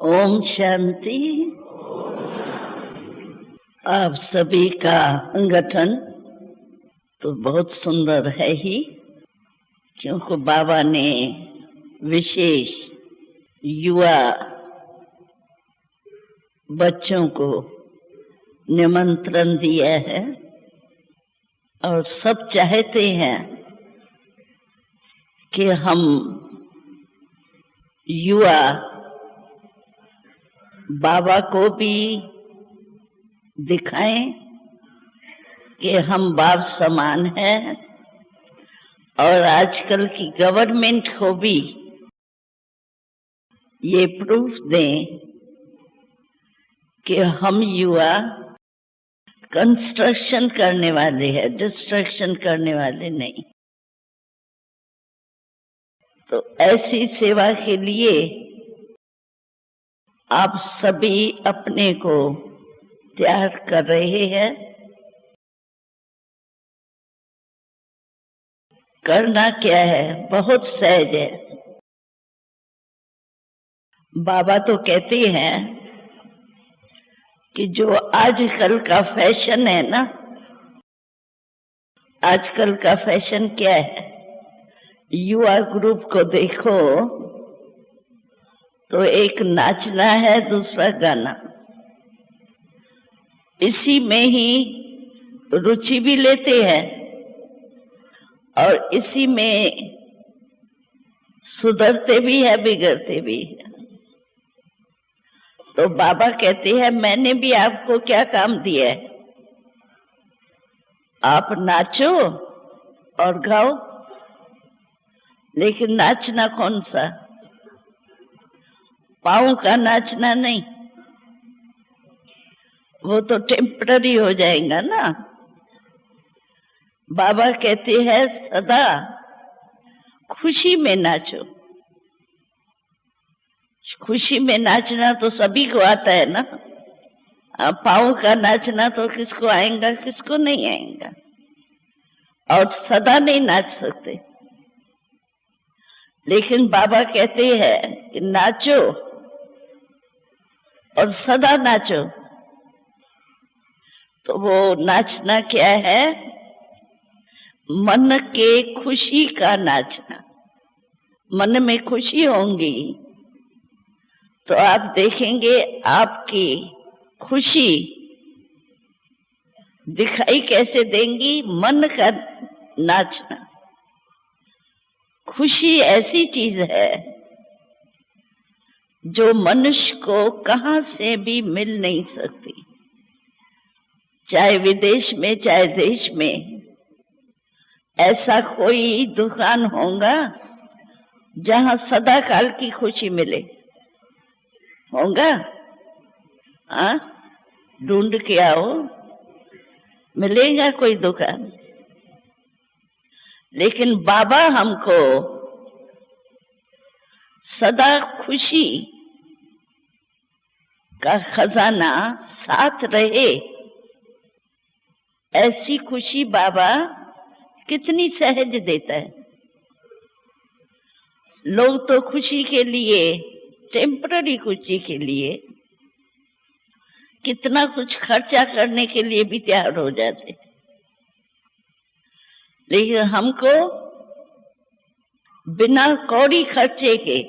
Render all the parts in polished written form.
ओम शांति। आप सभी का संगठन तो बहुत सुंदर है ही, क्योंकि बाबा ने विशेष युवा बच्चों को निमंत्रण दिया है और सब चाहते हैं कि हम युवा बाबा को भी दिखाएं कि हम बाप समान हैं, और आजकल की गवर्नमेंट को भी ये प्रूफ दें कि हम युवा कंस्ट्रक्शन करने वाले हैं, डिस्ट्रक्शन करने वाले नहीं। तो ऐसी सेवा के लिए आप सभी अपने को तैयार कर रहे हैं। करना क्या है, बहुत सहज है। बाबा तो कहते हैं कि जो आजकल का फैशन है ना, आजकल का फैशन क्या है, युवा ग्रुप को देखो तो एक नाचना है, दूसरा गाना, इसी में ही रुचि भी लेते हैं और इसी में सुधरते भी है, बिगड़ते भी है। तो बाबा कहते हैं मैंने भी आपको क्या काम दिया है, आप नाचो और गाओ, लेकिन नाचना कौन सा, पाँव का नाचना नहीं, वो तो टेम्पररी हो जाएगा ना। बाबा कहते हैं सदा खुशी में नाचो। खुशी में नाचना तो सभी को आता है ना, पाँव का नाचना तो किसको आएगा, किसको नहीं आएगा, और सदा नहीं नाच सकते। लेकिन बाबा कहते हैं कि नाचो और सदा नाचो। तो वो नाचना क्या है, मन के खुशी का नाचना। मन में खुशी होंगी तो आप देखेंगे आपकी खुशी दिखाई कैसे देंगी, मन का नाचना। खुशी ऐसी चीज है जो मनुष्य को कहां से भी मिल नहीं सकती, चाहे विदेश में चाहे देश में। ऐसा कोई दुकान होगा जहां सदा काल की खुशी मिले, होगा? हाँ, ढूंढ के आओ, मिलेगा कोई दुकान। लेकिन बाबा हमको सदा खुशी का खजाना साथ रहे, ऐसी खुशी बाबा कितनी सहज देता है। लोग तो खुशी के लिए, टेम्पररी खुशी के लिए कितना कुछ खर्चा करने के लिए भी तैयार हो जाते, लेकिन हमको बिना कौड़ी खर्चे के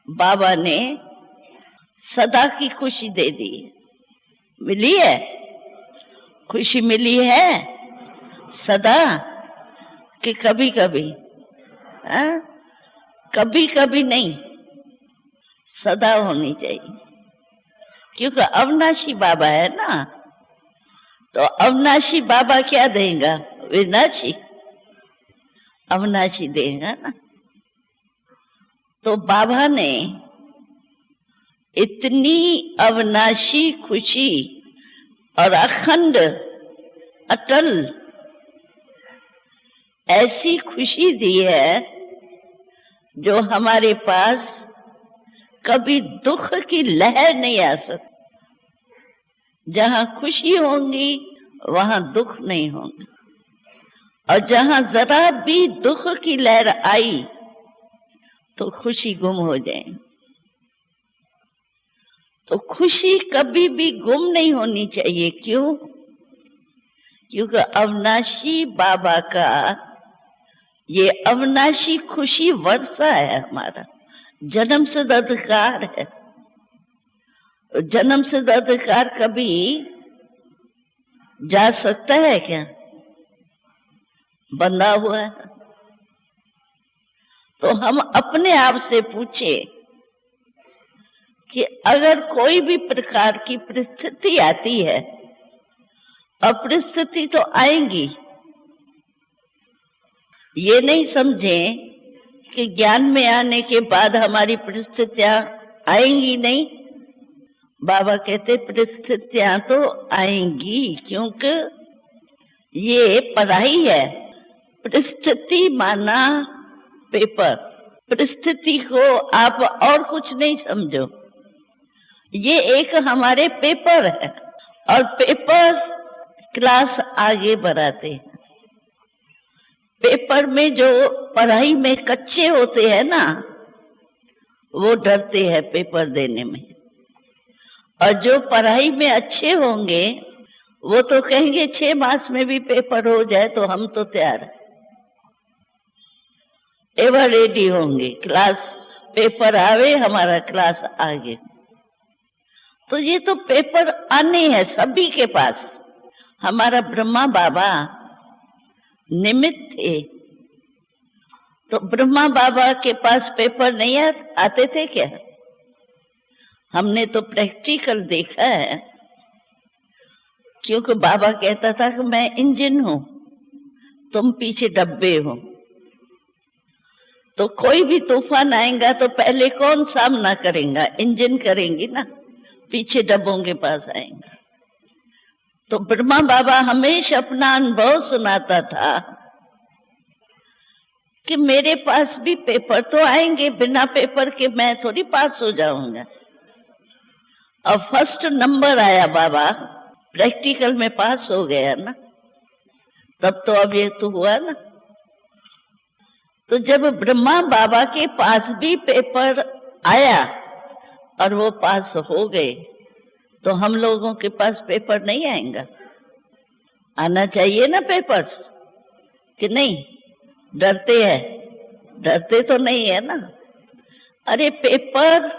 बाबा ने सदा की खुशी दे दी। मिली है खुशी, मिली है सदा कि कभी कभी, कभी कभी नहीं, सदा होनी चाहिए। क्योंकि अविनाशी बाबा है ना, तो अविनाशी बाबा क्या देगा, विनाशी अविनाशी देगा ना। तो बाबा ने इतनी अविनाशी खुशी और अखंड अटल ऐसी खुशी दी है जो हमारे पास कभी दुख की लहर नहीं आ सकती। जहां खुशी होंगी वहां दुख नहीं होगा, और जहां जरा भी दुख की लहर आई तो खुशी गुम हो जाए। तो खुशी कभी भी गुम नहीं होनी चाहिए। क्यों? क्योंकि अविनाशी बाबा का ये अविनाशी खुशी वर्षा है, हमारा जन्म सिद्ध अधिकार है। जन्म सिद्ध अधिकार कभी जा सकता है क्या? बंधा हुआ है। तो हम अपने आप से पूछे कि अगर कोई भी प्रकार की परिस्थिति आती है, और परिस्थिति तो आएंगी, ये नहीं समझे कि ज्ञान में आने के बाद हमारी परिस्थितियां आएंगी नहीं। बाबा कहते परिस्थितियां तो आएंगी, क्योंकि ये पढ़ाई है। परिस्थिति माना पेपर। परिस्थिति को आप और कुछ नहीं समझो, ये एक हमारे पेपर है, और पेपर क्लास आगे बढ़ाते हैं। पेपर में जो पढ़ाई में कच्चे होते हैं ना, वो डरते हैं पेपर देने में, और जो पढ़ाई में अच्छे होंगे वो तो कहेंगे 6 मास में भी पेपर हो जाए तो हम तो तैयार हैं, एवर रेडी होंगे, क्लास पेपर आवे हमारा क्लास आगे। तो ये तो पेपर आने हैं सभी के पास। हमारा ब्रह्मा बाबा निमित्त थे, तो ब्रह्मा बाबा के पास पेपर नहीं आते थे क्या? हमने तो प्रैक्टिकल देखा है, क्योंकि बाबा कहता था कि मैं इंजन हूं, तुम पीछे डब्बे हो। तो कोई भी तूफान आएगा तो पहले कौन सामना करेगा? इंजन करेंगी ना, पीछे डब्बों के पास आएंगे। तो ब्रह्मा बाबा हमेशा अपना अनुभव सुनाता था कि मेरे पास भी पेपर तो आएंगे, बिना पेपर के मैं थोड़ी पास हो जाऊंगा। अब फर्स्ट नंबर आया बाबा, प्रैक्टिकल में पास हो गया ना, तब तो अब ये तो हुआ ना। तो जब ब्रह्मा बाबा के पास भी पेपर आया और वो पास हो गए, तो हम लोगों के पास पेपर नहीं आएगा? आना चाहिए ना पेपर्स, कि नहीं? डरते हैं? डरते तो नहीं है ना। अरे पेपर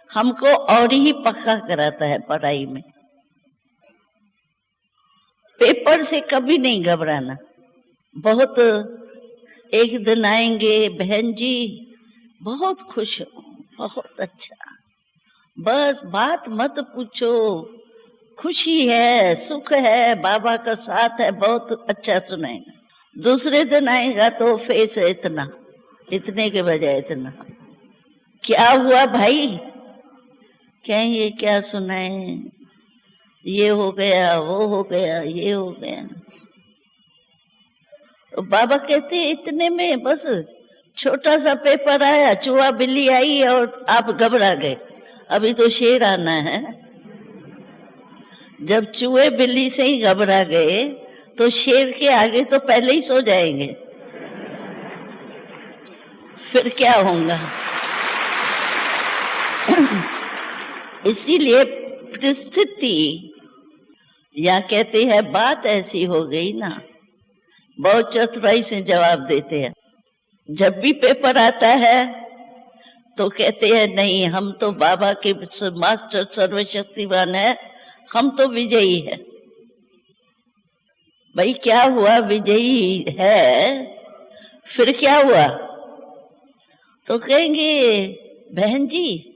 हमको और ही पक्का कराता है पढ़ाई में। पेपर से कभी नहीं घबराना। बहुत एक दिन आएंगे बहन जी, बहुत खुश हूं, बहुत अच्छा, बस बात मत पूछो, खुशी है, सुख है, बाबा का साथ है, बहुत अच्छा सुनाएगा। दूसरे दिन आएगा तो फेस है इतना, इतने के बजाय इतना, क्या हुआ भाई? कहेंगे क्या सुनाए, ये हो गया, वो हो गया, ये हो गया। तो बाबा कहते इतने में बस छोटा सा पेपर आया, चूहा बिल्ली आई और आप घबरा गए। अभी तो शेर आना है। जब चूहे बिल्ली से ही घबरा गए तो शेर के आगे तो पहले ही सो जाएंगे, फिर क्या होगा? इसीलिए परिस्थिति या कहते हैं बात ऐसी हो गई ना, बहुत चतुराई से जवाब देते हैं। जब भी पेपर आता है तो कहते हैं नहीं, हम तो बाबा के मास्टर सर्वशक्तिवान है, हम तो विजयी है। भाई क्या हुआ? विजयी है, फिर क्या हुआ? तो कहेंगे बहन जी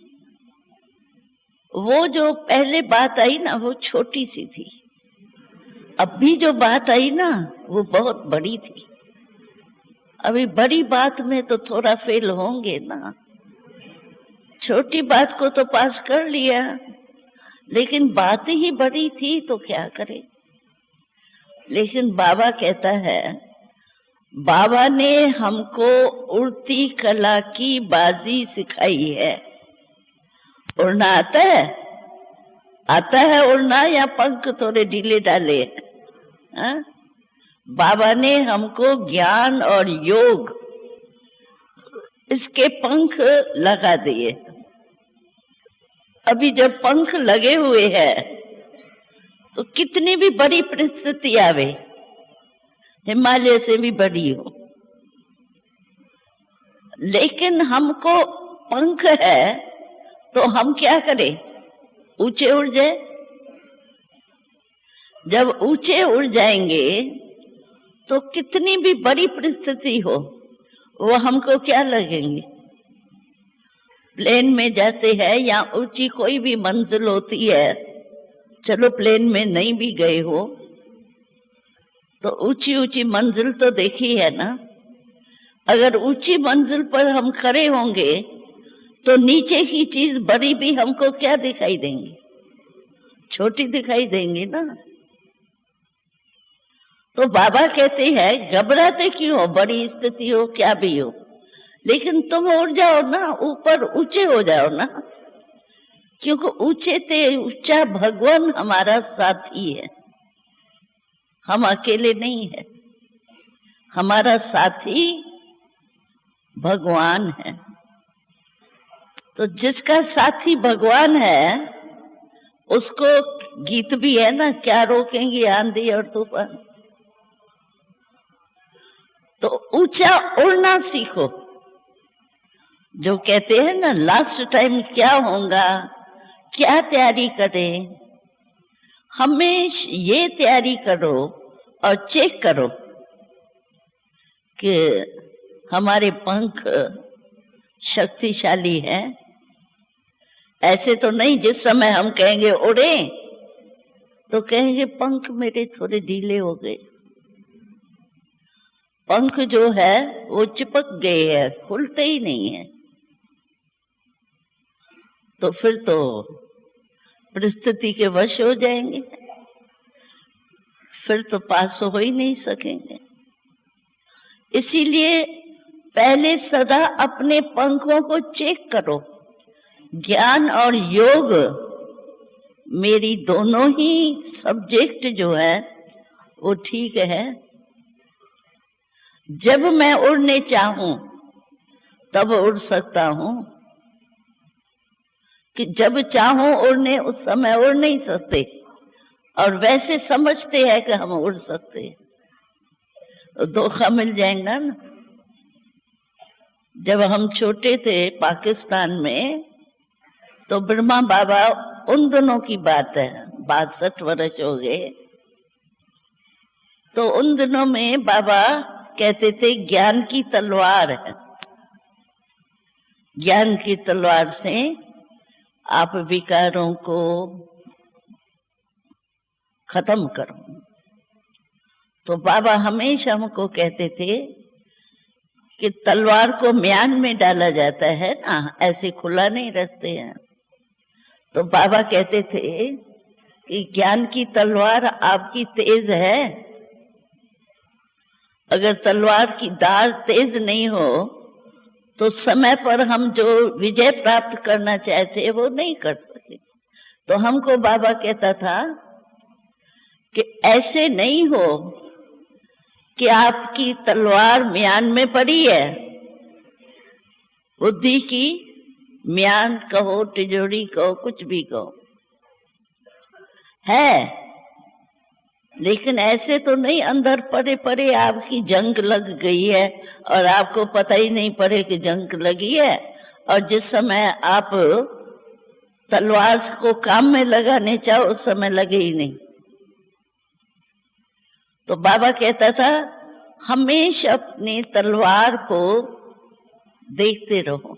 वो जो पहले बात आई ना वो छोटी सी थी, अभी जो बात आई ना वो बहुत बड़ी थी। अभी बड़ी बात में तो थोड़ा फेल होंगे ना, छोटी बात को तो पास कर लिया, लेकिन बात ही बड़ी थी तो क्या करे। लेकिन बाबा कहता है, बाबा ने हमको उड़ती कला की बाजी सिखाई है। उड़ना आता है? आता है उड़ना, या पंख थोड़े ढीले डाले हैं? बाबा ने हमको ज्ञान और योग इसके पंख लगा दिए। अभी जब पंख लगे हुए हैं तो कितनी भी बड़ी परिस्थिति आवे, हिमालय से भी बड़ी हो, लेकिन हमको पंख है तो हम क्या करें? ऊंचे उड़ जाए। जब ऊंचे उड़ जाएंगे तो कितनी भी बड़ी परिस्थिति हो वो हमको क्या लगेंगी? प्लेन में जाते हैं या ऊंची कोई भी मंजिल होती है, चलो प्लेन में नहीं भी गए हो तो ऊंची ऊंची मंजिल तो देखी है ना। अगर ऊंची मंजिल पर हम खड़े होंगे तो नीचे की चीज बड़ी भी हमको क्या दिखाई देंगी? छोटी दिखाई देंगी ना। तो बाबा कहते हैं घबराते क्यों हो, बड़ी स्थिति हो क्या भी हो, लेकिन तुम उड़ जाओ ना, ऊपर ऊंचे हो जाओ ना, क्योंकि ऊंचे ते ऊंचा भगवान हमारा साथी है, हम अकेले नहीं है, हमारा साथी भगवान है। तो जिसका साथी भगवान है उसको गीत भी है ना, क्या रोकेंगी आंधी और तूफान। तो ऊंचा उड़ना सीखो। जो कहते हैं ना लास्ट टाइम क्या होगा, क्या तैयारी करें, हमेशा ये तैयारी करो और चेक करो कि हमारे पंख शक्तिशाली हैं। ऐसे तो नहीं जिस समय हम कहेंगे उड़े तो कहेंगे पंख मेरे थोड़े ढीले हो गए, पंख जो है वो चिपक गए हैं, खुलते ही नहीं है। तो फिर तो परिस्थिति के वश हो जाएंगे, फिर तो पास हो ही नहीं सकेंगे। इसीलिए पहले सदा अपने पंखों को चेक करो। ज्ञान और योग मेरी दोनों ही सब्जेक्ट जो है वो ठीक है। जब मैं उड़ने चाहूं तब उड़ सकता हूं, कि जब चाहूं उड़ने उस समय उड़ नहीं सकते, और वैसे समझते हैं कि हम उड़ सकते, तो धोखा मिल जाएगा ना। जब हम छोटे थे पाकिस्तान में तो ब्रह्मा बाबा, उन दिनों की बात है, 62 वर्ष हो गए, तो उन दिनों में बाबा कहते थे ज्ञान की तलवार है, ज्ञान की तलवार से आप विकारों को खत्म करो। तो बाबा हमेशा हमको कहते थे कि तलवार को म्यान में डाला जाता है ना, ऐसे खुला नहीं रखते हैं। तो बाबा कहते थे कि ज्ञान की तलवार आपकी तेज है, अगर तलवार की धार तेज नहीं हो तो समय पर हम जो विजय प्राप्त करना चाहते वो नहीं कर सके। तो हमको बाबा कहता था कि ऐसे नहीं हो कि आपकी तलवार म्यान में पड़ी है, बुद्धि की म्यान कहो, तिजोरी कहो, कुछ भी कहो है, लेकिन ऐसे तो नहीं अंदर पड़े पड़े आपकी जंग लग गई है और आपको पता ही नहीं पड़े कि जंग लगी है, और जिस समय आप तलवार को काम में लगाने चाहो उस समय लगे ही नहीं। तो बाबा कहता था हमेशा अपनी तलवार को देखते रहो,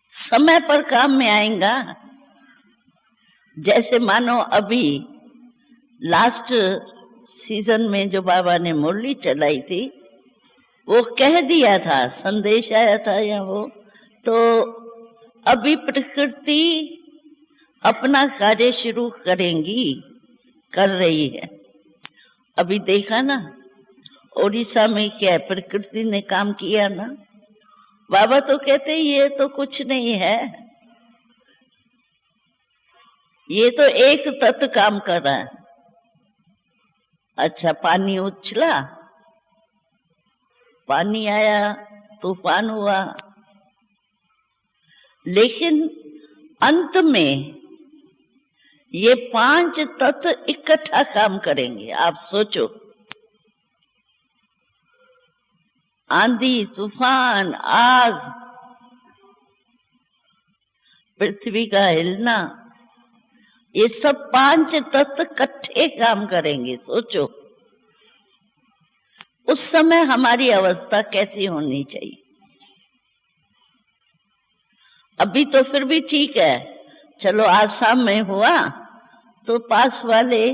समय पर काम में आएगा। जैसे मानो अभी लास्ट सीजन में जो बाबा ने मुरली चलाई थी, वो कह दिया था, संदेश आया था या वो, तो अभी प्रकृति अपना कार्य शुरू करेंगी, कर रही है। अभी देखा ना ओडिशा में क्या प्रकृति ने काम किया ना। बाबा तो कहते ये तो कुछ नहीं है, ये तो एक तत्व काम कर रहा है। अच्छा, पानी उछला, पानी आया, तूफान हुआ, लेकिन अंत में ये 5 तत्व इकट्ठा काम करेंगे। आप सोचो, आंधी, तूफान, आग, पृथ्वी का हिलना, ये सब 5 तत्व इकट्ठे काम करेंगे। सोचो उस समय हमारी अवस्था कैसी होनी चाहिए। अभी तो फिर भी ठीक है, चलो आसाम में हुआ तो पास वाले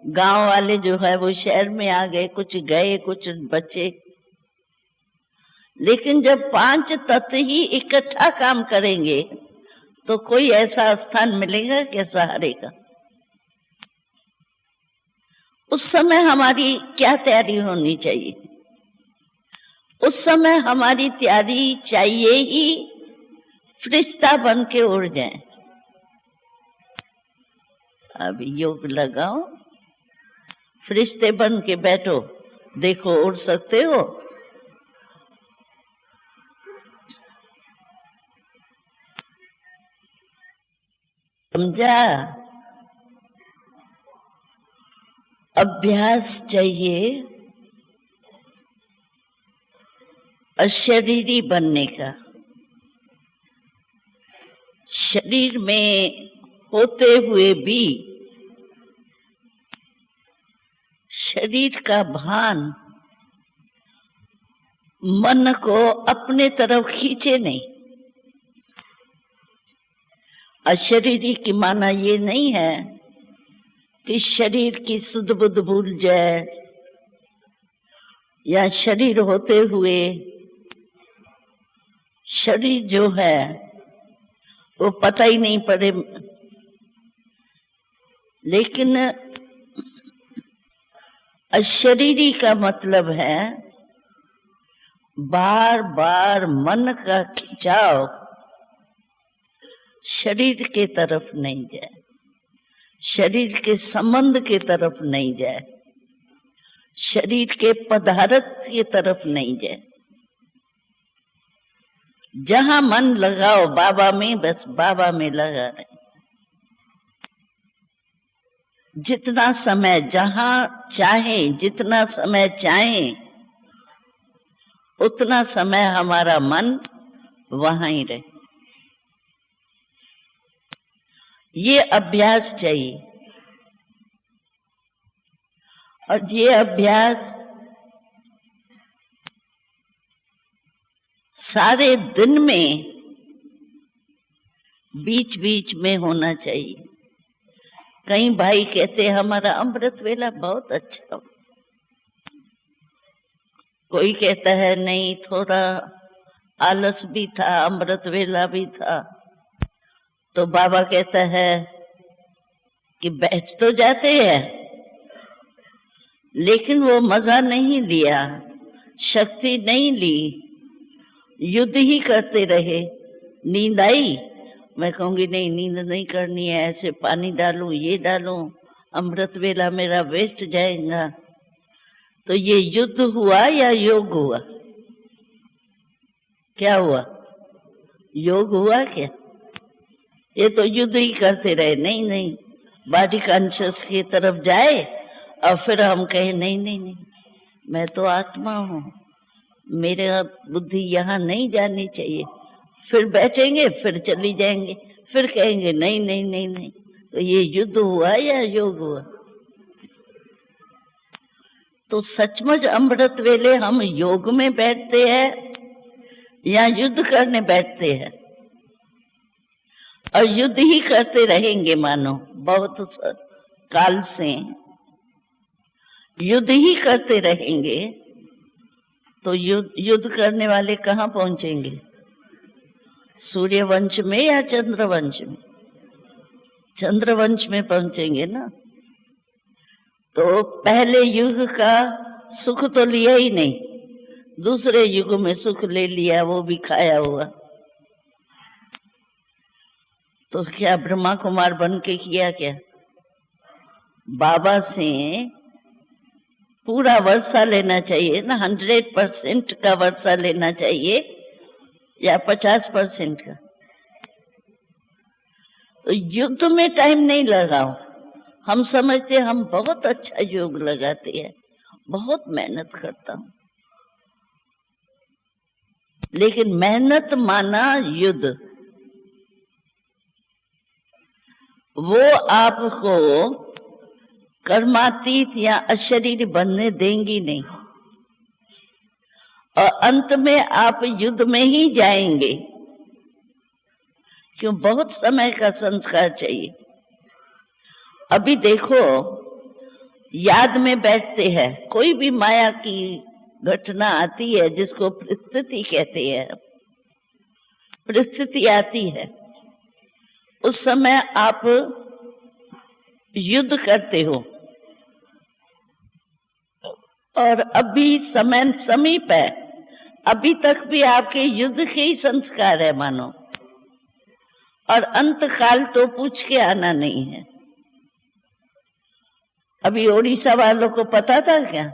गांव वाले जो है वो शहर में आ गए, कुछ गए कुछ बचे। लेकिन जब 5 तत्व ही इकट्ठा काम करेंगे तो कोई ऐसा स्थान मिलेगा क्या सहारे का? उस समय हमारी क्या तैयारी होनी चाहिए? उस समय हमारी तैयारी चाहिए ही फरिश्ता बन के उड़ जाए। अब योग लगाओ, फरिश्ते बन के बैठो, देखो उड़ सकते हो। समझा? अभ्यास चाहिए अशरीरी बनने का। शरीर में होते हुए भी शरीर का भान मन को अपने तरफ खींचे नहीं। अशरीरी की माना ये नहीं है कि शरीर की सुध बुध भूल जाए या शरीर होते हुए शरीर जो है वो पता ही नहीं पड़े। लेकिन अशरीरी का मतलब है बार बार मन का खिंचाव शरीर के तरफ नहीं जाए, शरीर के संबंध के तरफ नहीं जाए, शरीर के पदार्थ की तरफ नहीं जाए। जहां मन लगाओ बाबा में, बस बाबा में लगा रहे। जितना समय जहां चाहे, जितना समय चाहे उतना समय हमारा मन वहां ही रहे। ये अभ्यास चाहिए। और ये अभ्यास सारे दिन में बीच बीच में होना चाहिए। कई भाई कहते हैं हमारा अमृत वेला बहुत अच्छा हो, कोई कहता है नहीं थोड़ा आलस भी था, अमृत वेला भी था। तो बाबा कहता है कि बैठ तो जाते हैं लेकिन वो मजा नहीं लिया, शक्ति नहीं ली, युद्ध ही करते रहे। नींद आई, मैं कहूंगी नहीं नींद नहीं करनी है, ऐसे पानी डालूं ये डालूं, अमृत वेला मेरा वेस्ट जाएगा। तो ये युद्ध हुआ या योग हुआ? क्या हुआ? योग हुआ क्या? ये तो युद्ध ही करते रहे। नहीं नहीं, बॉडी कॉन्शियस की तरफ जाए और फिर हम कहे नहीं नहीं नहीं, मैं तो आत्मा हूं, मेरा बुद्धि यहाँ नहीं जानी चाहिए। फिर बैठेंगे, फिर चली जाएंगे, फिर कहेंगे नहीं नहीं नहीं नहीं। तो ये युद्ध हुआ या योग हुआ? तो सचमुच अमृत वेले हम योग में बैठते हैं या युद्ध करने बैठते हैं? और युद्ध ही करते रहेंगे मानो, बहुत काल से युद्ध ही करते रहेंगे। तो युद्ध करने वाले कहाँ पहुंचेंगे? सूर्यवंश में या चंद्रवंश में? चंद्रवंश में पहुंचेंगे ना। तो पहले युग का सुख तो लिया ही नहीं, दूसरे युग में सुख ले लिया, वो भी खाया हुआ। तो क्या ब्रह्मा कुमार बन के किया क्या? बाबा से पूरा वर्षा लेना चाहिए ना, 100% का वर्षा लेना चाहिए या 50% का? तो युद्ध में टाइम नहीं लगाओ। हम समझते हम बहुत अच्छा योग लगाते हैं, बहुत मेहनत करता हूं, लेकिन मेहनत माना युद्ध, वो आपको कर्मातीत या अशरीर बनने देंगी नहीं, और अंत में आप युद्ध में ही जाएंगे। क्यों? बहुत समय का संस्कार चाहिए। अभी देखो, याद में बैठते हैं, कोई भी माया की घटना आती है जिसको परिस्थिति कहते हैं, परिस्थिति आती है, उस समय आप युद्ध करते हो, और अभी समय समीप है, अभी तक भी आपके युद्ध के ही संस्कार है मानो, और अंत काल तो पूछ के आना नहीं है। अभी ओडिशा वालों को पता था क्या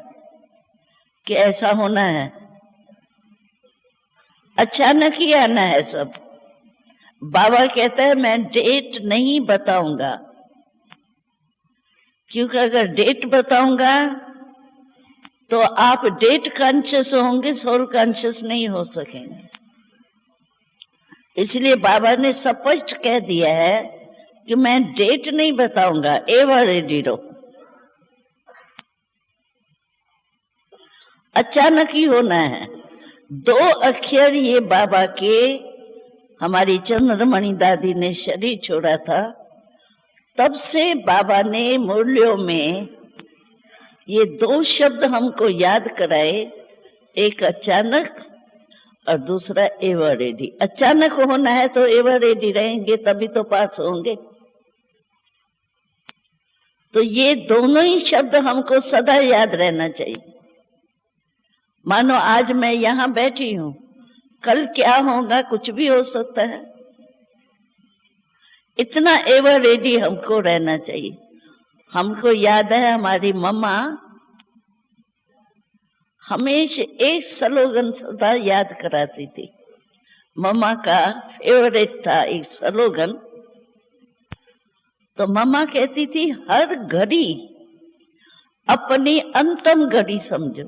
कि ऐसा होना है? अचानक ही आना है सब। बाबा कहता है मैं डेट नहीं बताऊंगा, क्योंकि अगर डेट बताऊंगा तो आप डेट कॉन्शियस होंगे, सोल कॉन्शियस नहीं हो सकेंगे। इसलिए बाबा ने स्पष्ट कह दिया है कि मैं डेट नहीं बताऊंगा, एवर रेडी रहो। अचानक ही होना है। 2 अक्षर ये बाबा के, हमारी चंद्रमणि दादी ने शरीर छोड़ा था, तब से बाबा ने मुरलियों में ये 2 शब्द हमको याद कराए, एक अचानक और दूसरा एवर रेडी। अचानक होना है तो एवर रेडी रहेंगे, तभी तो पास होंगे। तो ये दोनों ही शब्द हमको सदा याद रहना चाहिए। मानो आज मैं यहां बैठी हूं, कल क्या होगा कुछ भी हो सकता है, इतना एवर रेडी हमको रहना चाहिए। हमको याद है हमारी मम्मा हमेशा एक स्लोगन सदा याद कराती थी। मम्मा का फेवरेट था एक स्लोगन। तो मम्मा कहती थी हर घड़ी अपनी अंतिम घड़ी समझो।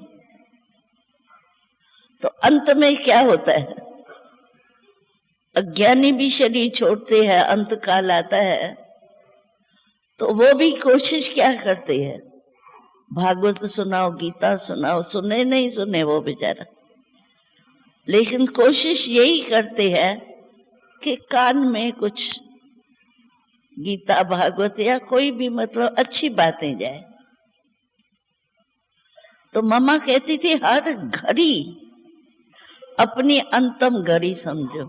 तो अंत में क्या होता है? अज्ञानी भी शरीर छोड़ते हैं, अंत काल आता है, तो वो भी कोशिश क्या करते हैं? भागवत सुनाओ, गीता सुनाओ, सुने नहीं सुने वो बेचारा, लेकिन कोशिश यही करते हैं कि कान में कुछ गीता भागवत या कोई भी मतलब अच्छी बातें जाए। तो मम्मा कहती थी हर घड़ी अपनी अंतिम घड़ी समझो।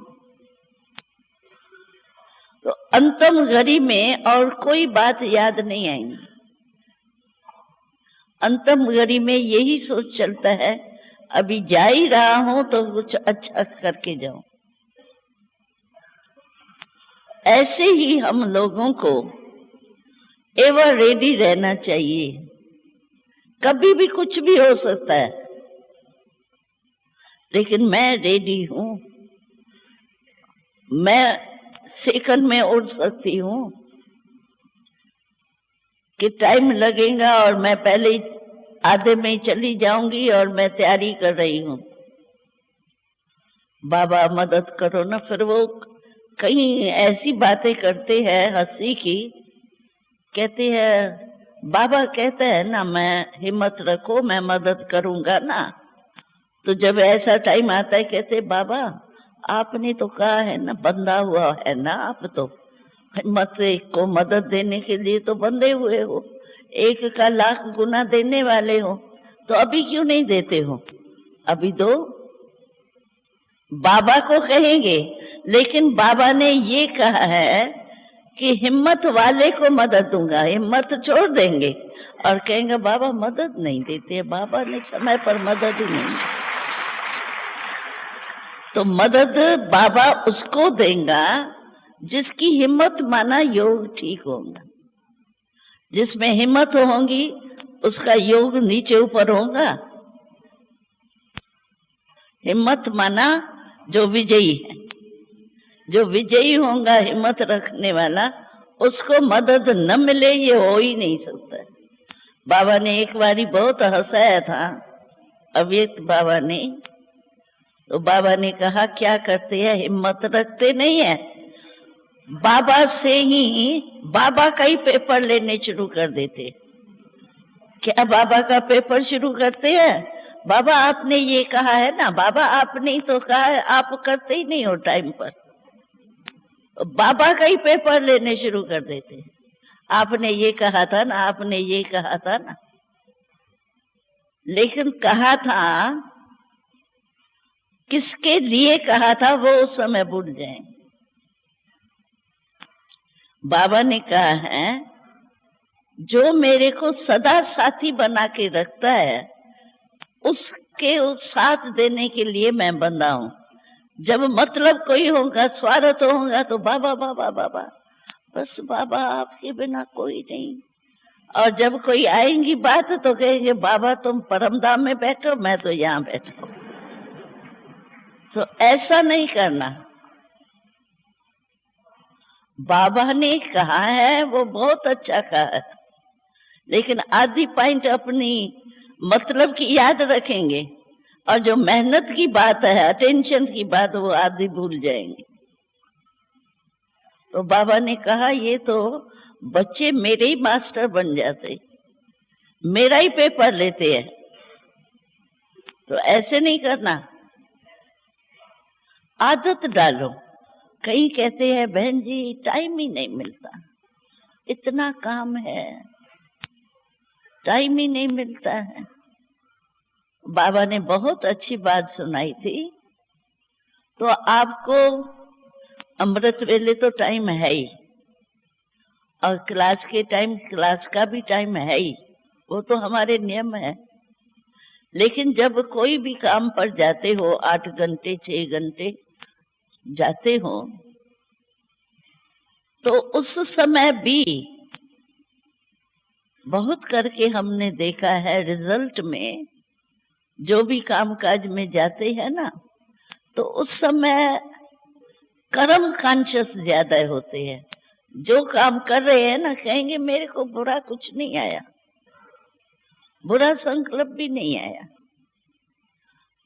तो अंतिम घड़ी में और कोई बात याद नहीं आएगी। अंतिम घड़ी में यही सोच चलता है अभी जा ही रहा हूं तो कुछ अच्छा करके जाऊं। ऐसे ही हम लोगों को एवर रेडी रहना चाहिए। कभी भी कुछ भी हो सकता है, लेकिन मैं रेडी हूं। मैं सेकंड में उड़ सकती हूं कि टाइम लगेगा और मैं पहले ही आधे में ही चली जाऊंगी और मैं तैयारी कर रही हूं, बाबा मदद करो ना। फिर वो कहीं ऐसी बातें करते हैं हंसी की, कहते हैं बाबा कहते हैं ना मैं हिम्मत रखो मैं मदद करूंगा ना। तो जब ऐसा टाइम आता है कहते बाबा आपने तो कहा है ना, बंधा हुआ है ना, आप तो हिम्मत को मदद देने के लिए तो बंधे हुए हो, 1 का लाख गुना देने वाले हो, तो अभी क्यों नहीं देते हो? अभी दो। बाबा को कहेंगे, लेकिन बाबा ने ये कहा है कि हिम्मत वाले को मदद दूंगा। हिम्मत छोड़ देंगे और कहेंगे बाबा मदद नहीं देते, बाबा ने समय पर मदद ही नहीं। तो मदद बाबा उसको देगा जिसकी हिम्मत माना योग ठीक होगा। जिसमें हिम्मत होगी उसका योग नीचे ऊपर होगा। हिम्मत माना जो विजयी है, जो विजयी होगा हिम्मत रखने वाला, उसको मदद न मिले ये हो ही नहीं सकता। बाबा ने एक बारी बहुत हंसाया था अव्यक्त बाबा ने। तो बाबा ने कहा क्या करते हैं, हिम्मत रखते नहीं है, बाबा से ही बाबा का ही पेपर लेने शुरू कर देते। क्या बाबा का पेपर शुरू करते हैं? बाबा आपने ये कहा है ना, बाबा आपने ही तो कहा है, आप करते ही नहीं हो टाइम पर। बाबा का ही पेपर लेने शुरू कर देते। आपने ये कहा था ना, आपने ये कहा था ना। लेकिन कहा था, किसके लिए कहा था वो उस समय भूल जाए। बाबा ने कहा है, जो मेरे को सदा साथी बना के रखता है उसके साथ देने के लिए मैं बंधा हूं। जब मतलब कोई होगा, स्वार्थ होगा, तो बाबा बाबा बाबा, बस बाबा आपके बिना कोई नहीं। और जब कोई आएंगी बात तो कहेंगे बाबा तुम परमधाम में बैठो, मैं तो यहाँ बैठा हूं। तो ऐसा नहीं करना। बाबा ने कहा है वो बहुत अच्छा कहा है, लेकिन आधी पॉइंट अपनी मतलब की याद रखेंगे और जो मेहनत की बात है, अटेंशन की बात, वो आधी भूल जाएंगे। तो बाबा ने कहा ये तो बच्चे मेरे ही मास्टर बन जाते, मेरा ही पेपर लेते हैं। तो ऐसे नहीं करना, आदत डालो। कई कहते हैं बहन जी टाइम ही नहीं मिलता, इतना काम है, टाइम ही नहीं मिलता है। बाबा ने बहुत अच्छी बात सुनाई थी। तो आपको अमृत वेले तो टाइम है ही, और क्लास के टाइम, क्लास का भी टाइम है ही, वो तो हमारे नियम है। लेकिन जब कोई भी काम पर जाते हो, 8 घंटे 6 घंटे जाते हो, तो उस समय भी बहुत करके हमने देखा है, रिजल्ट में जो भी कामकाज में जाते हैं ना, तो उस समय कर्म कॉन्शियस ज्यादा होते हैं। जो काम कर रहे हैं ना, कहेंगे मेरे को बुरा कुछ नहीं आया, बुरा संकल्प भी नहीं आया,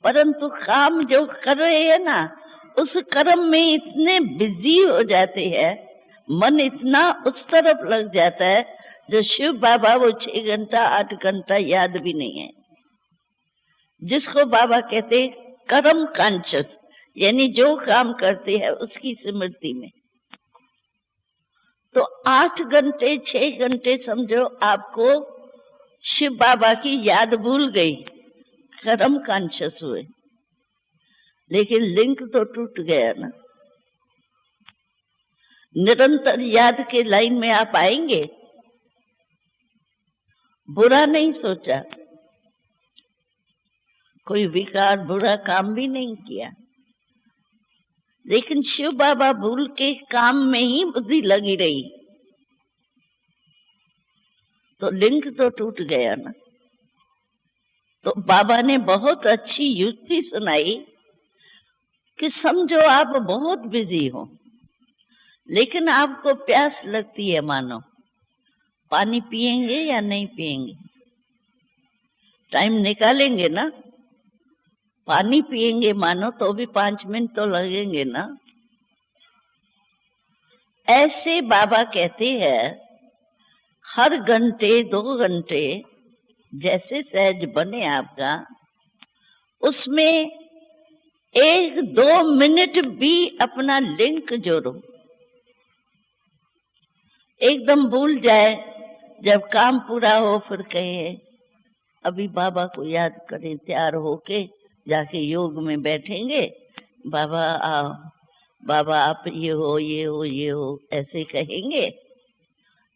परंतु काम जो कर रहे हैं ना, उस कर्म में इतने बिजी हो जाते हैं, मन इतना उस तरफ लग जाता है, जो शिव बाबा वो 6 घंटा 8 घंटा याद भी नहीं है। जिसको बाबा कहते कर्म कॉन्शियस, यानी जो काम करते हैं उसकी स्मृति में। तो 8 घंटे 6 घंटे समझो आपको शिव बाबा की याद भूल गई, कर्म कॉन्शियस हुए, लेकिन लिंक तो टूट गया ना। निरंतर याद के लाइन में आप आएंगे, बुरा नहीं सोचा, कोई विकार बुरा काम भी नहीं किया, लेकिन शिव बाबा भूल के काम में ही बुद्धि लगी रही, तो लिंक तो टूट गया ना। तो बाबा ने बहुत अच्छी युक्ति सुनाई कि समझो आप बहुत बिजी हो, लेकिन आपको प्यास लगती है, मानो पानी पिएंगे या नहीं पिएंगे? टाइम निकालेंगे ना, पानी पिएंगे मानो तो भी 5 मिनट तो लगेंगे ना। ऐसे बाबा कहते हैं हर घंटे 2 घंटे जैसे सहज बने आपका, उसमें 1-2 मिनट भी अपना लिंक जोड़ो। एकदम भूल जाए, जब काम पूरा हो फिर कहें अभी बाबा को याद करें, तैयार होके जाके योग में बैठेंगे, बाबा आओ, बाबा आप ये हो ये हो ये हो, ऐसे कहेंगे।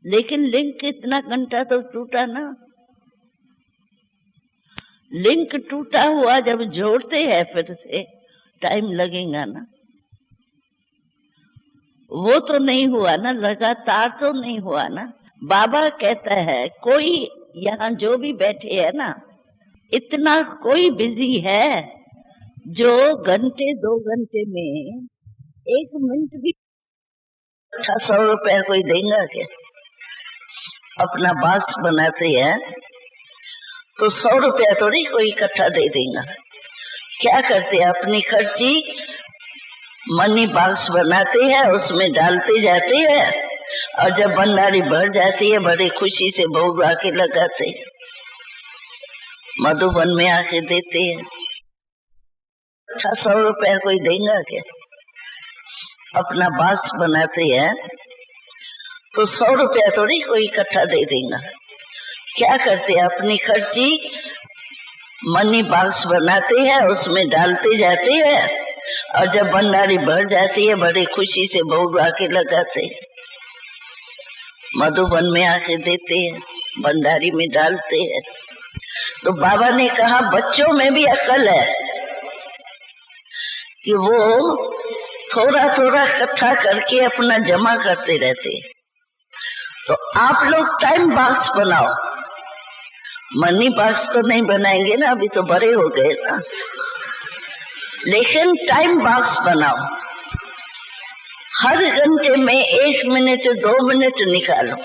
लेकिन लिंक इतना घंटा तो टूटा ना। लिंक टूटा हुआ जब जोड़ते हैं फिर से टाइम लगेगा ना। वो तो नहीं हुआ ना, लगातार तो नहीं हुआ ना। बाबा कहता है कोई यहाँ जो भी बैठे है ना, इतना कोई बिजी है जो घंटे 2 घंटे में एक मिनट भी 100 रुपया कोई देगा क्या? अपना बॉक्स बनाते हैं तो 100 रुपया थोड़ी कोई इकट्ठा दे देगा। क्या करते हैं, अपनी खर्ची मनी बॉक्स बनाते हैं, उसमें डालते जाते हैं, और जब भंडारी भर जाती है बड़ी खुशी से भोग आके लगाते हैं, मधुबन में आके देते हैं। 100 रुपया कोई देगा क्या? अपना बॉक्स बनाते हैं तो 100 रुपया थोड़ी कोई इकट्ठा दे देगा। क्या करते हैं, अपनी खर्ची मनी बॉक्स बनाते हैं, उसमें डालते जाते हैं, और जब भंडारी भर जाती है बड़ी खुशी से भोग आके लगाते हैं, मधुबन में आके देते हैं, भंडारी में डालते हैं। तो बाबा ने कहा बच्चों में भी अक्ल है कि वो थोड़ा थोड़ा इकट्ठा करके अपना जमा करते रहते हैं। तो आप लोग टाइम बॉक्स बनाओ, मनी बॉक्स तो नहीं बनाएंगे ना, अभी तो बड़े हो गए ना, लेकिन टाइम बॉक्स बनाओ। हर घंटे में 1 मिनट 2 मिनट निकालो,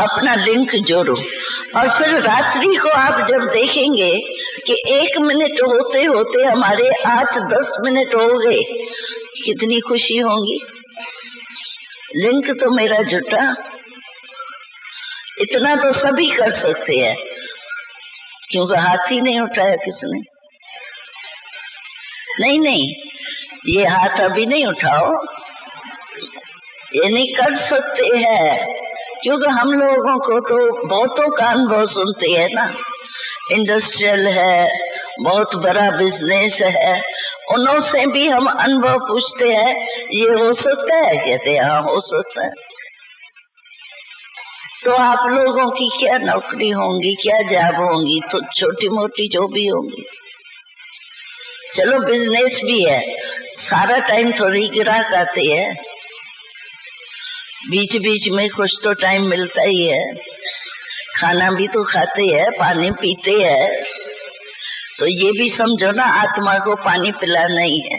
अपना लिंक जोड़ो, और फिर रात्रि को आप जब देखेंगे कि 1 मिनट होते होते हमारे 8-10 मिनट हो गए, कितनी खुशी होगी। लिंक तो मेरा जुटा। इतना तो सभी कर सकते हैं, क्योंकि हाथ ही नहीं उठाया किसने। नहीं, ये हाथ अभी नहीं उठाओ, ये नहीं कर सकते हैं, क्योंकि हम लोगों को तो बहुतों का अनुभव सुनते हैं ना। इंडस्ट्रियल है, बहुत बड़ा बिजनेस है, उन्हों से भी हम अनुभव पूछते हैं, ये हो सकता है? कहते हैं हाँ हो सकता है। तो आप लोगों की क्या नौकरी होंगी, क्या जॉब होंगी, तो छोटी मोटी जो भी होंगी। चलो बिजनेस भी है, सारा टाइम थोड़ी ग्राहक आते हैं, बीच बीच में कुछ तो टाइम मिलता ही है, खाना भी तो खाते हैं, पानी पीते हैं, तो ये भी समझो ना आत्मा को पानी पिलाना ही है।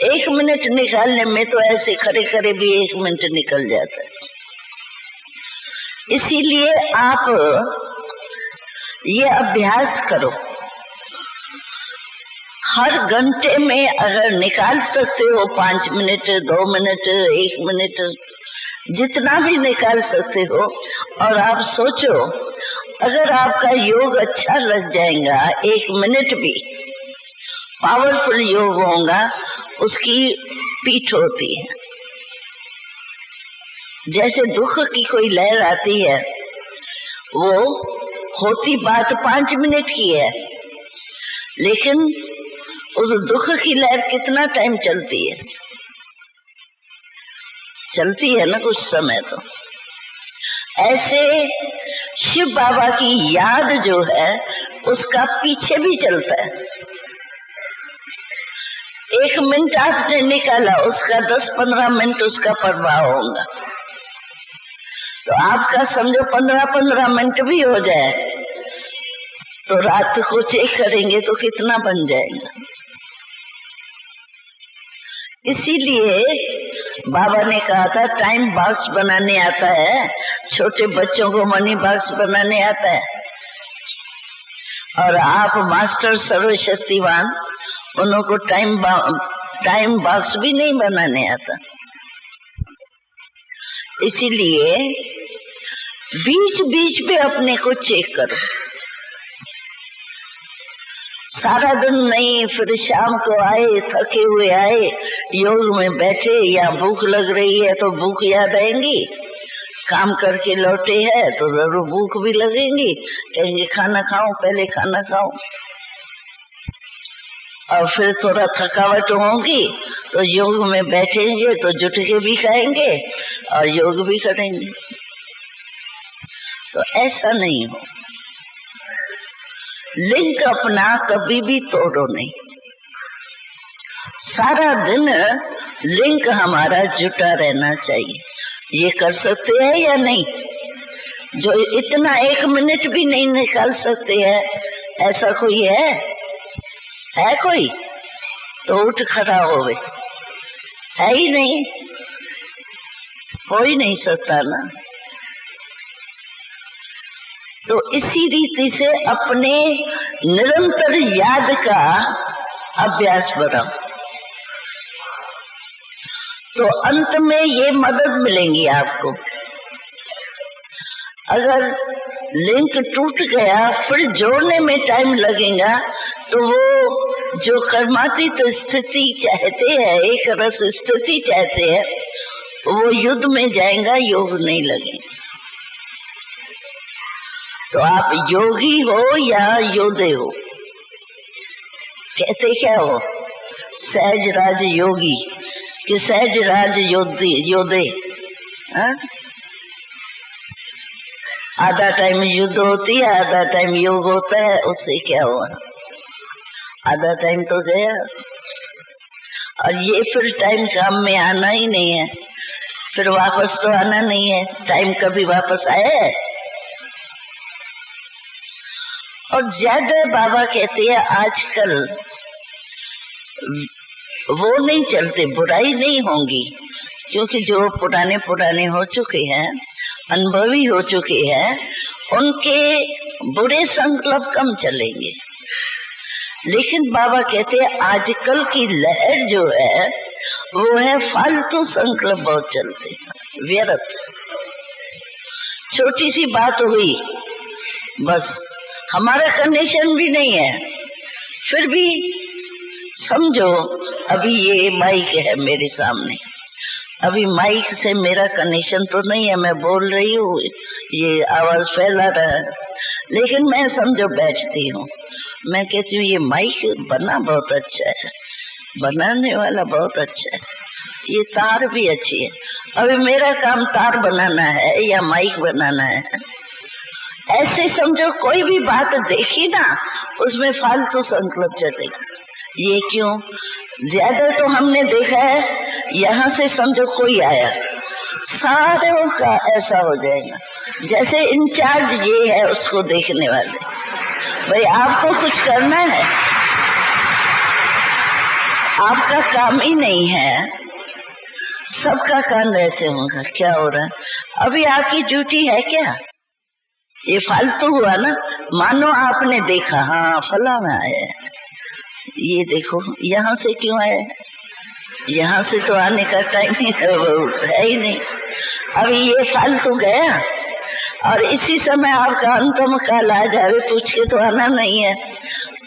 1 मिनट निकालने में तो ऐसे खड़े खड़े भी 1 मिनट निकल जाता है। इसीलिए आप ये अभ्यास करो, हर घंटे में अगर निकाल सकते हो 5 मिनट 2 मिनट 1 मिनट, जितना भी निकाल सकते हो, और आप सोचो अगर आपका योग अच्छा लग जाएगा, 1 मिनट भी पावरफुल योग होगा, उसकी पीठ होती है। जैसे दुख की कोई लहर आती है, वो होती बात 5 मिनट की है, लेकिन उस दुख की लहर कितना टाइम चलती है? चलती है ना कुछ समय। तो ऐसे शिव बाबा की याद जो है उसका पीछे भी चलता है। 1 मिनट आपने निकाला, उसका 10-15 मिनट उसका प्रभाव होगा। तो आपका समझो 15-15 मिनट भी हो जाए तो रात को चेक करेंगे तो कितना बन जाएगा। इसीलिए बाबा ने कहा था टाइम बॉक्स बनाने आता है, छोटे बच्चों को मनी बॉक्स बनाने आता है, और आप मास्टर सर्वशक्तिवान, उन्हों को टाइम बॉक्स भी नहीं बनाने आता। इसीलिए बीच बीच में अपने को चेक करो, सारा दिन नहीं, फिर शाम को आए थके हुए आए, योग में बैठे, या भूख लग रही है तो भूख याद आएंगी, काम करके लौटे हैं तो जरूर भूख भी लगेंगी, कहेंगे खाना खाओ, पहले खाना खाओ, और फिर थोड़ा थकावट होगी तो योग में बैठेंगे तो जुट के भी खाएंगे और योग भी करेंगे। तो ऐसा नहीं हो, लिंक अपना कभी भी तोड़ो नहीं, सारा दिन लिंक हमारा जुटा रहना चाहिए। ये कर सकते हैं या नहीं? जो इतना 1 मिनट भी नहीं निकाल सकते हैं, ऐसा कोई है कोई? तो उठ खड़ा होवे, है ही नहीं, हो ही नहीं सकता ना। तो इसी रीति से अपने निरंतर याद का अभ्यास बढ़ाओ, तो अंत में ये मदद मिलेंगी आपको। अगर लिंक टूट गया फिर जोड़ने में टाइम लगेगा, तो वो जो कर्मातीत स्थिति चाहते हैं, एक रस स्थिति चाहते हैं, वो युद्ध में जाएगा, योग नहीं लगेगा। तो आप योगी हो या योद्धे हो, कहते क्या हो, सहज राज योगी कि सहज राज योद्धे। आधा टाइम युद्ध होती है, आधा टाइम योग होता है, उससे क्या हुआ, आधा टाइम तो गया। और ये फिर टाइम काम में आना ही नहीं है, फिर वापस तो आना नहीं है। टाइम कभी वापस आया है? और ज्यादा बाबा कहते हैं आजकल वो नहीं चलते, बुराई नहीं होंगी, क्योंकि जो पुराने पुराने हो चुके हैं, अनुभवी हो चुके हैं, उनके बुरे संकल्प कम चलेंगे। लेकिन बाबा कहते हैं आजकल की लहर जो है वो है फालतू संकल्प बहुत चलते, व्यर्थ। छोटी सी बात हुई, बस हमारा कनेक्शन भी नहीं है, फिर भी समझो अभी ये माइक है मेरे सामने, अभी माइक से मेरा कनेक्शन तो नहीं है, मैं बोल रही हूँ, ये आवाज फैला रहा है, लेकिन मैं समझो बैठती हूँ, मैं कहती हूँ ये माइक बना बहुत अच्छा है, बनाने वाला बहुत अच्छा है, ये तार भी अच्छी है, अभी मेरा काम तार बनाना है या माइक बनाना है। ऐसे समझो कोई भी बात देखी ना, उसमें फालतू संकल्प चलेगा। ये क्यों? ज्यादा तो हमने देखा है, यहाँ से समझो कोई आया, सारे का ऐसा हो जाएगा जैसे इंचार्ज ये है उसको देखने वाले। भाई आपको कुछ करना है, आपका काम ही नहीं है, सबका काम ऐसे होगा। क्या हो रहा है? अभी आपकी ड्यूटी है क्या? ये फालतू हुआ ना। मानो आपने देखा, हाँ फलाना है, ये देखो यहाँ से क्यों आया, यहाँ से तो आने का टाइम ही है ही नहीं, अभी ये फालतू गया। और इसी समय आपका अंतम काल आ जावे, पूछ के तो आना नहीं है,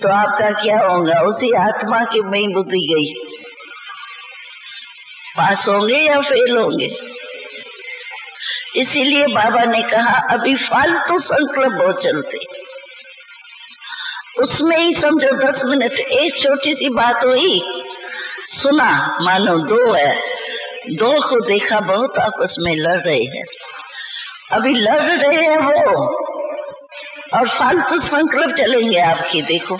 तो आपका क्या होगा? उसी आत्मा की में बुद्धि गई, पास होंगे या फेल होंगे। इसीलिए बाबा ने कहा अभी फालतू संकल्प बहुत चलते, उसमें ही समझो 10 मिनट, एक छोटी सी बात हुई, सुना, मानो दो है, दो को देखा बहुत आपस में लड़ रहे हैं, अभी लड़ रहे हैं वो, और फालतू संकल्प चलेंगे आपके, देखो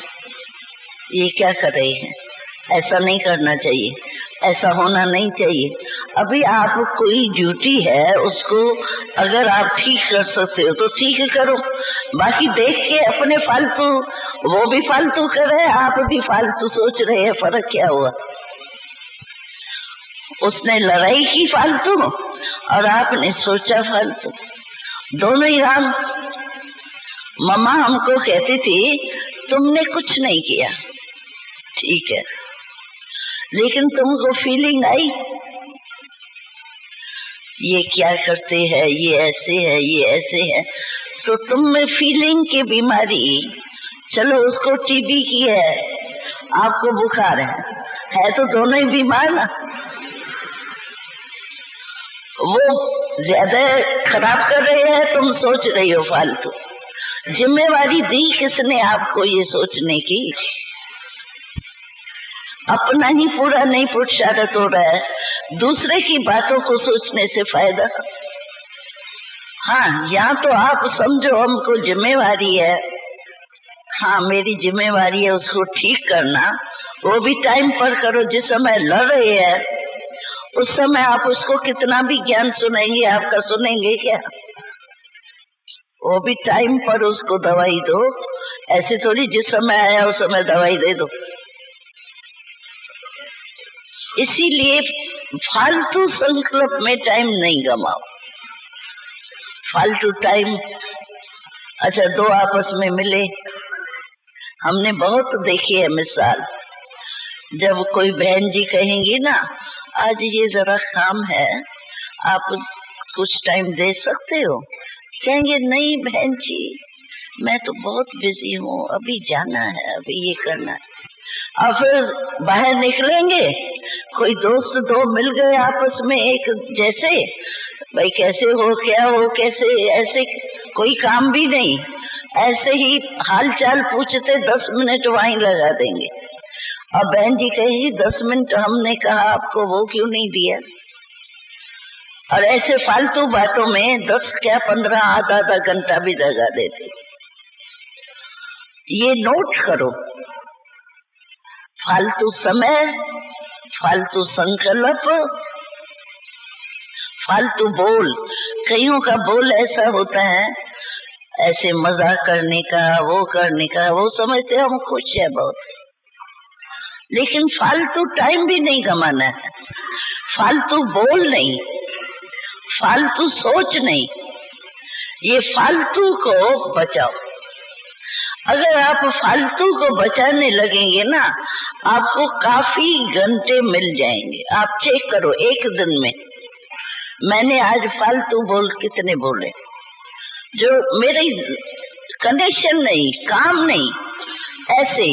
ये क्या कर रहे हैं, ऐसा नहीं करना चाहिए, ऐसा होना नहीं चाहिए। अभी आप कोई ड्यूटी है, उसको अगर आप ठीक कर सकते हो तो ठीक करो, बाकी देख के अपने फालतू, वो भी फालतू कर रहे हैं, आप भी फालतू सोच रहे हैं, फर्क क्या हुआ? उसने लड़ाई की फालतू और आपने सोचा फालतू, दोनों ही राम। मम्मा हमको कहती थी तुमने कुछ नहीं किया, ठीक है, लेकिन तुमको फीलिंग आई ये क्या करते हैं, ये ऐसे है, ये ऐसे है, तो तुम में फीलिंग की बीमारी, चलो उसको टीबी की है, आपको बुखार है तो दोनों ही बीमार ना। वो ज्यादा खराब कर रहे हैं, तुम सोच रही हो फालतू। जिम्मेवारी दी किसने आपको ये सोचने की? अपना ही पूरा नहीं पुरुषार्थ हो रहा है, दूसरे की बातों को सोचने से फायदा। हाँ, यहाँ तो आप समझो हमको जिम्मेवारी है, हाँ मेरी जिम्मेवारी है उसको ठीक करना, वो भी टाइम पर करो। जिस समय लड़ रहे हैं उस समय आप उसको कितना भी ज्ञान सुनेंगे, आपका सुनेंगे क्या? वो भी टाइम पर उसको दवाई दो, ऐसे थोड़ी जिस समय आया उस समय दवाई दे दो। इसीलिए फालतू संकल्प में टाइम नहीं गमाओ। फालतू टाइम, अच्छा दो आपस में मिले, हमने बहुत देखी है मिसाल। जब कोई बहन जी कहेंगी ना आज ये जरा काम है, आप कुछ टाइम दे सकते हो, कहेंगे नहीं बहन जी मैं तो बहुत बिजी हूँ, अभी जाना है, अभी ये करना है। और फिर बाहर निकलेंगे, कोई दोस्त दो मिल गए आपस में एक जैसे, भाई कैसे हो, क्या हो, कैसे, ऐसे कोई काम भी नहीं, ऐसे ही हाल चाल पूछते 10 मिनट वहीं लगा देंगे। और बहन जी कहेगी 10 मिनट हमने कहा आपको, वो क्यों नहीं दिया। और ऐसे फालतू बातों में 10 क्या 15 आधा घंटा भी लगा देते। ये नोट करो, फालतू समय, फालतू संकल्प, फालतू बोल। कईयों का बोल ऐसा होता है, ऐसे मजाक करने का, वो करने का, वो समझते हम खुश है बहुत, लेकिन फालतू टाइम भी नहीं गमाना है, फालतू बोल नहीं, फालतू सोच नहीं, ये फालतू को बचाओ। अगर आप फालतू को बचाने लगेंगे ना, आपको काफी घंटे मिल जाएंगे। आप चेक करो एक दिन में मैंने आज फालतू बोल कितने बोले, जो मेरे कनेक्शन नहीं, काम नहीं, ऐसे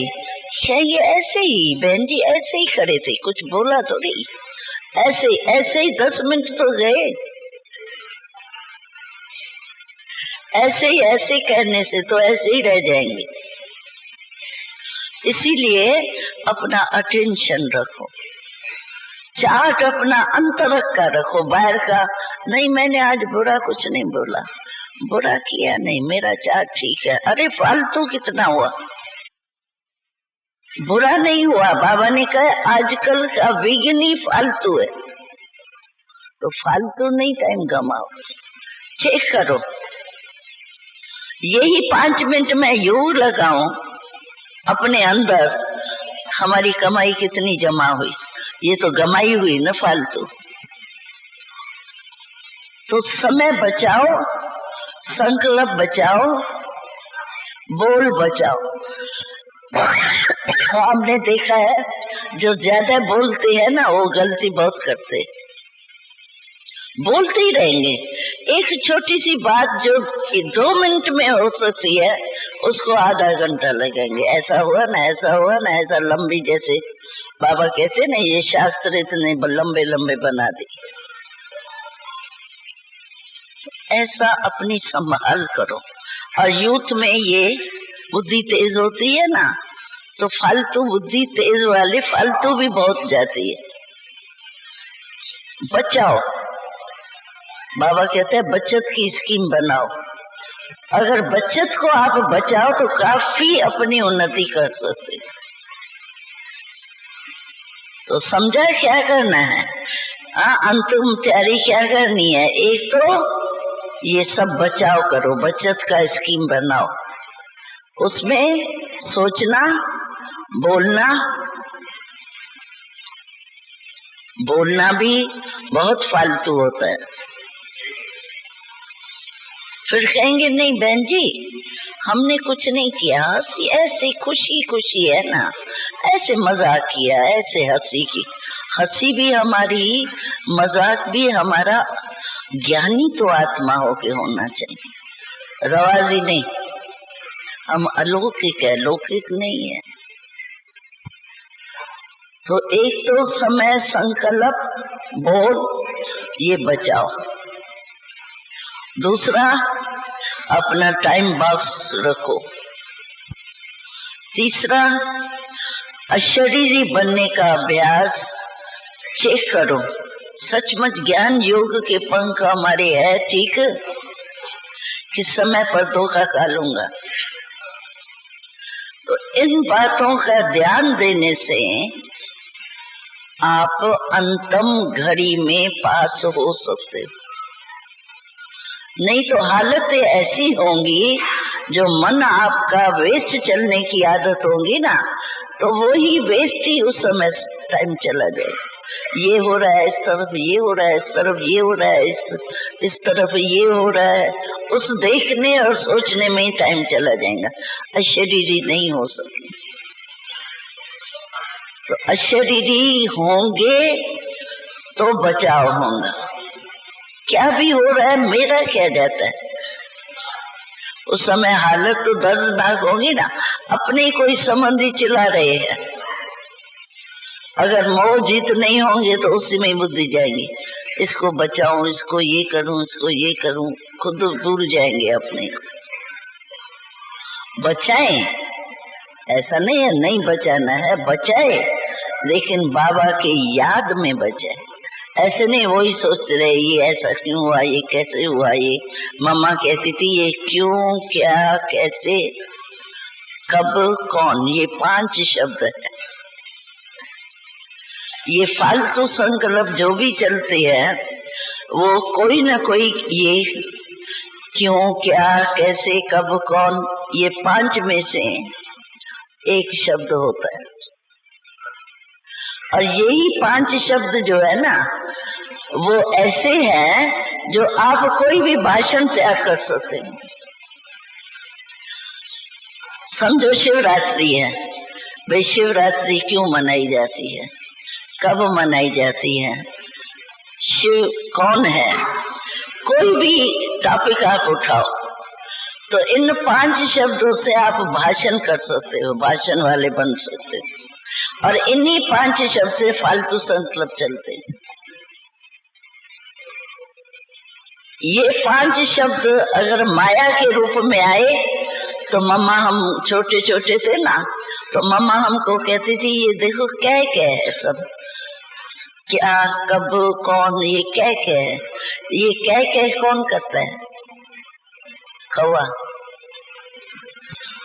ये ऐसे ही बहन जी ऐसे ही खड़े थे, कुछ बोला तो नहीं, ऐसे ऐसे ही 10 मिनट तो गए, ऐसे कहने से तो ऐसे ही रह जाएंगे। इसीलिए अपना अटेंशन रखो, चार्ट अपना अंतरक का रखो, बाहर का नहीं। मैंने आज बुरा कुछ नहीं बोला, बुरा किया नहीं, मेरा चार्ट ठीक है। अरे फालतू कितना हुआ, बुरा नहीं हुआ। बाबा ने कहा आजकल का विज्ञानी फालतू है, तो फालतू नहीं टाइम गमाओ, चेक करो। यही 5 मिनट में यूं लगाऊं अपने अंदर, हमारी कमाई कितनी जमा हुई, ये तो गमाई हुई ना फालतू। तो समय बचाओ, संकल्प बचाओ, बोल बचाओ। हमने देखा है जो ज्यादा बोलते हैं ना वो गलती बहुत करते, बोलते ही रहेंगे। एक छोटी सी बात जो 2 मिनट में हो सकती है उसको आधा घंटा लगेंगे, ऐसा हुआ ना, ऐसा हुआ ना, ऐसा लंबी, जैसे बाबा कहते ना ये शास्त्र इतने लंबे लंबे बना दी। ऐसा अपनी संभाल करो। और यूथ में ये बुद्धि तेज होती है ना, तो फालतू बुद्धि तेज वाले फालतू भी बहुत जाती है। बचाओ, बाबा कहते हैं बचत की स्कीम बनाओ। अगर बचत को आप बचाओ तो काफी अपनी उन्नति कर सकते। तो समझा क्या करना है, अंतिम तैयारी क्या करनी है। एक तो ये सब बचाव करो, बचत का स्कीम बनाओ, उसमें सोचना, बोलना भी बहुत फालतू होता है। फिर कहेंगे नहीं बहन जी हमने कुछ नहीं किया, हंसी ऐसे खुशी खुशी है ना, ऐसे मजाक किया, ऐसे हंसी की। हंसी भी हमारी, मजाक भी हमारा, ज्ञानी तो आत्मा होके होना चाहिए, रवाजी नहीं। हम अलौकिक है, लौकिक नहीं है। तो एक तो समय, संकल्प, बोल ये बचाओ। दूसरा अपना टाइम बॉक्स रखो। तीसरा अशरीरी बनने का अभ्यास चेक करो, सचमुच ज्ञान योग के पंख हमारे है ठीक, कि समय पर धोखा खा लूंगा। तो इन बातों का ध्यान देने से आप अंतिम घड़ी में पास हो सकते हो। नहीं तो हालतें ऐसी होंगी, जो मन आपका वेस्ट चलने की आदत होगी ना, तो वो ही वेस्ट ही उस समय टाइम चला जाए। ये हो रहा है इस तरफ, ये हो रहा है इस तरफ, ये हो रहा है इस तरफ, ये हो रहा है, उस देखने और सोचने में ही टाइम चला जाएगा। अशरीरी नहीं हो सकते। तो अशरीरी होंगे तो बचाव होगा। क्या भी हो रहा है मेरा क्या जाता है। उस समय हालत तो दर्दनाक होगी ना। अपने कोई संबंधी चिल्ला रहे हैं, अगर मोह जीत नहीं होंगे तो उसी में बुद्धि जाएगी। इसको बचाऊं, इसको ये करूं, इसको ये करूं, खुद भूल जाएंगे अपने। बचाएं, ऐसा नहीं है नहीं बचाना है, बचाए, लेकिन बाबा के याद में बचाए। ऐसे नहीं वही सोच रहे ये ऐसा क्यों हुआ, ये कैसे हुआ, ये मम्मा कहती थी ये क्यों, क्या, कैसे, कब, कौन, ये 5 शब्द है। ये फालतू संकल्प जो भी चलते हैं वो कोई ना कोई ये क्यों, क्या, कैसे, कब, कौन, ये 5 में से एक शब्द होता है। और यही 5 शब्द जो है ना वो ऐसे हैं जो आप कोई भी भाषण तैयार कर सकते हैं। समझो शिवरात्रि है, भाई शिवरात्रि क्यों मनाई जाती है, कब मनाई जाती है, शिव कौन है, कोई भी टॉपिक आप उठाओ तो इन 5 शब्दों से आप भाषण कर सकते हो, भाषण वाले बन सकते हो। और इन्हीं 5 शब्द से फालतू संकल्प चलते हैं। ये 5 शब्द अगर माया के रूप में आए तो मम्मा, हम छोटे छोटे थे ना, तो मम्मा हमको कहती थी ये देखो क्या है सब, क्या, कब, कौन, ये क्या है, ये क्या कौन करता है, कौवा।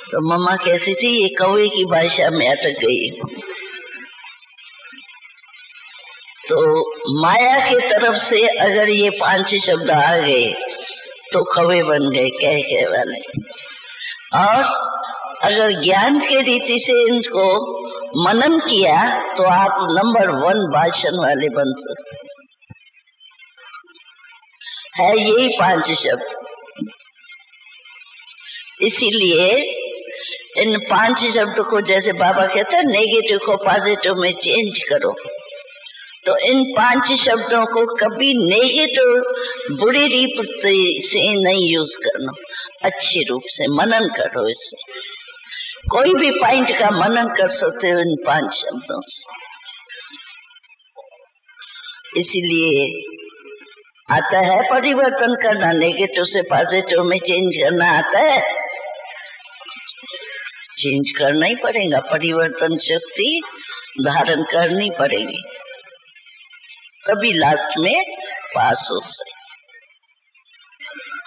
तो मम्मा कहती थी ये कौवे की भाषा में अटक गई। तो माया की तरफ से अगर ये 5 शब्द आ गए तो कौवे बन गए कह वाले। और अगर ज्ञान के रीति से इनको मनन किया तो आप नंबर 1 भाषण वाले बन सकते है। यही 5 शब्द। इसीलिए इन 5 शब्द को, जैसे बाबा कहते हैं नेगेटिव को पॉजिटिव में चेंज करो, तो इन 5 शब्दों को कभी नेगेटिव बुरी रीति से नहीं यूज करना, अच्छे रूप से मनन करो। इससे कोई भी पॉइंट का मनन कर सकते हो इन 5 शब्दों से। इसीलिए आता है परिवर्तन करना, नेगेटिव से पॉजिटिव में चेंज करना आता है, चेंज करना ही पड़ेगा, परिवर्तन शक्ति धारण करनी पड़ेगी, तभी लास्ट में पास हो सके।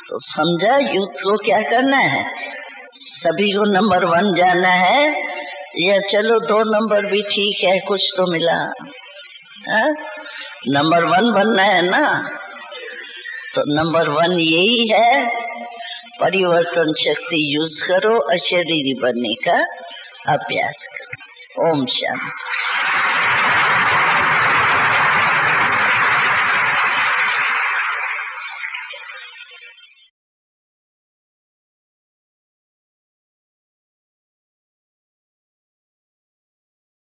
तो समझा यूथ को क्या करना है, सभी को नंबर 1 जाना है, या चलो 2 नंबर भी ठीक है, कुछ तो मिला, नंबर 1 बनना है ना। तो नंबर 1 यही है, परिवर्तन शक्ति यूज करो, अशरीरी बनने का अभ्यास करो। ओम शांति।